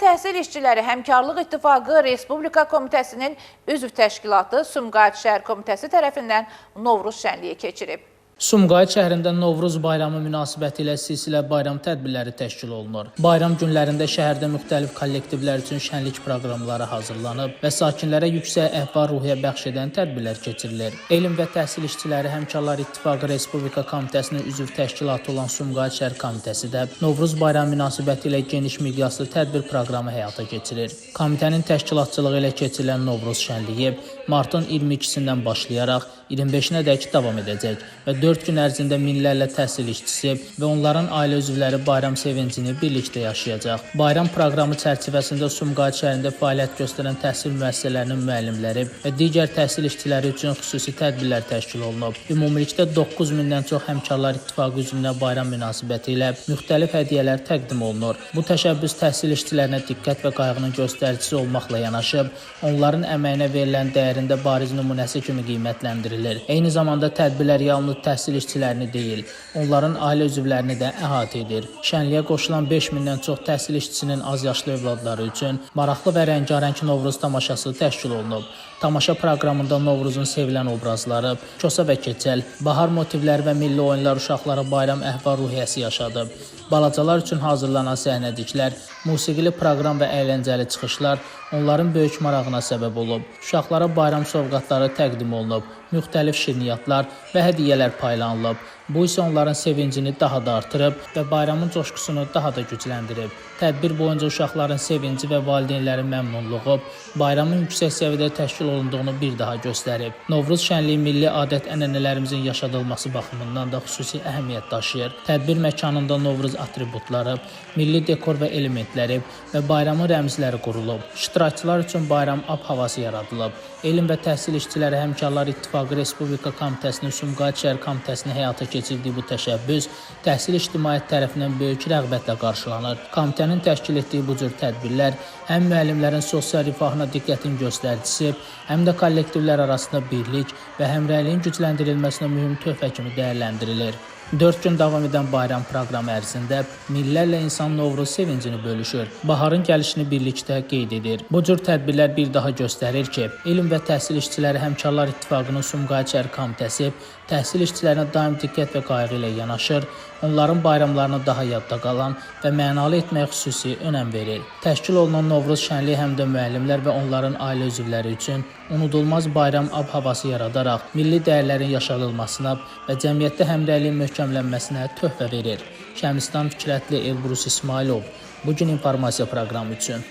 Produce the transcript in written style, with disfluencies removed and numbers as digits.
Təhsil İşçiləri Həmkarlıq İttifaqı Respublika Komitəsinin üzv təşkilatı Sumqayıt Şəhər Komitəsi tərəfindən Novruz şənliyi keçirib. Sumqayıt şəhərində Novruz bayramı münasibəti ilə silsilə bayram tədbirləri təşkil olunur. Bayram günlərində şəhərdə müxtəlif kollektivlər üçün şənlik proqramları hazırlanıb və sakinlərə yüksək əhval-ruhiyyə bəxş edən tədbirlər keçirilir. Elm və Təhsil İşçiləri Həmkarlar İttifaqı Respublika Komitəsinin üzv təşkilatı olan Sumqayıt Şəhər Komitəsi də Novruz bayramı münasibəti ilə geniş miqyaslı tədbir proqramı həyata keçirir. Komitənin təşkilatçılığı ilə keçirilən Novruz şənliyi martın 22-sindən başlayaraq 25-nədək davam edəcək və 4 gün ərzində minlərlə təhsil işçisi və onların ailə üzvləri bayram sevincini birlikdə yaşayacaq. Bayram proqramı çərçivəsində Sumqayıt şəhərində fəaliyyət göstərən təhsil müəssisələrinin müəllimləri və digər təhsil işçiləri üçün xüsusi tədbirlər təşkil olunub. Ümumilikdə 9000-dən çox Həmkarlar İttifaqı üzvünə bayram münasibəti ilə müxtəlif hədiyyələr təqdim olunur. Bu təşəbbüs təhsil işçilərinə diqqət və qayğının göstəricisi olmaqla yanaşı, onların əməyinə verilən dəyərində bariz nümunəsi kimi qiymətləndirilir. Eyni zamanda tədbirlər yalnız təhsil işçilərini deyil, onların ailə üzvlərini də əhatə edir. Şənliyə qoşulan 5000-dən çox təhsil işçisinin az yaşlı övladları üçün maraqlı və rəngarəng Novruz tamaşası təşkil olunub. Tamaşa proqramında Novruzun sevilən obrazları, Kosa və Keçəl, bahar motivləri və milli oyunlar uşaqlara bayram əhval-ruhiyyəsi yaşadıb. Balacalar üçün hazırlanan səhnədiklər, musiqili proqram və əyləncəli çıxışlar onların böyük marağına səbəb olub. Uşaqlara bayram sovqatları təqdim olunub, müxtəlif şirniyyatlar və hədiyyələr paylanılıb. Bu isə onların sevincini daha da artırıb və bayramın coşqusunu daha da gücləndirib. Tədbir boyunca uşaqların sevinci və valideynlərin məmnunluğu bayramın yüksək səviyyədə təşkil olunduğunu bir daha göstərib. Novruz şənliyi milli adət-ənənələrimizin yaşadılması baxımından da xüsusi əhəmiyyət daşıyır. Tədbir məkanında Novruz atributları, milli dekor və elementləri və bayramın rəmzləri qurulub. İştirakçılar üçün bayram ab-havası yaradılıb. Elm və Təhsil İşçiləri Həmkarlar İttifaqı Respublika Komitəsinin Sumqayıt Şəhər Komitəsinin həyata keçirdiyi bu təşəbbüs təhsil ictimaiyyət tərəfindən böyük rəğbətlə qarşılanır. Komitənin təşkil etdiyi bu cür tədbirlər həm müəllimlərin sosial rifahına diqqətin göstəricisi, həm də kollektivlər arasında birlik və həmrəyliyin gücləndirilməsinə mühüm töhfə kimi dəyərləndirilir. 4 gün davam edən bayram proqramı ərzində minlərlə insan Novruz sevincini bölüşür, baharın gəlişini birlikdə qeyd edir. Bu cür tədbirlər bir daha göstərir ki, Elm və Təhsil İşçiləri Həmkarlar İttifaqının Sumqayıt Şəhər Komitəsi təhsil işçilərinə daim diqqət və qayğı ilə yanaşır, onların bayramlarını daha yadda qalan və mənalı etməyə xüsusi önəm verir. Təşkil olunan Novruz şənliyi həm də müəllimlər və onların ailə üzvləri üçün unudulmaz bayram ab-havası yaradaraq milli dəyərlərin yaşadılmasına və cəmiyyətdə həmrəyliyin möhkəmlənməsinə töhfə verir. Şəmlistan Fikrətli, Elbrus İsmailov, Bugün informasiya proqramı üçün.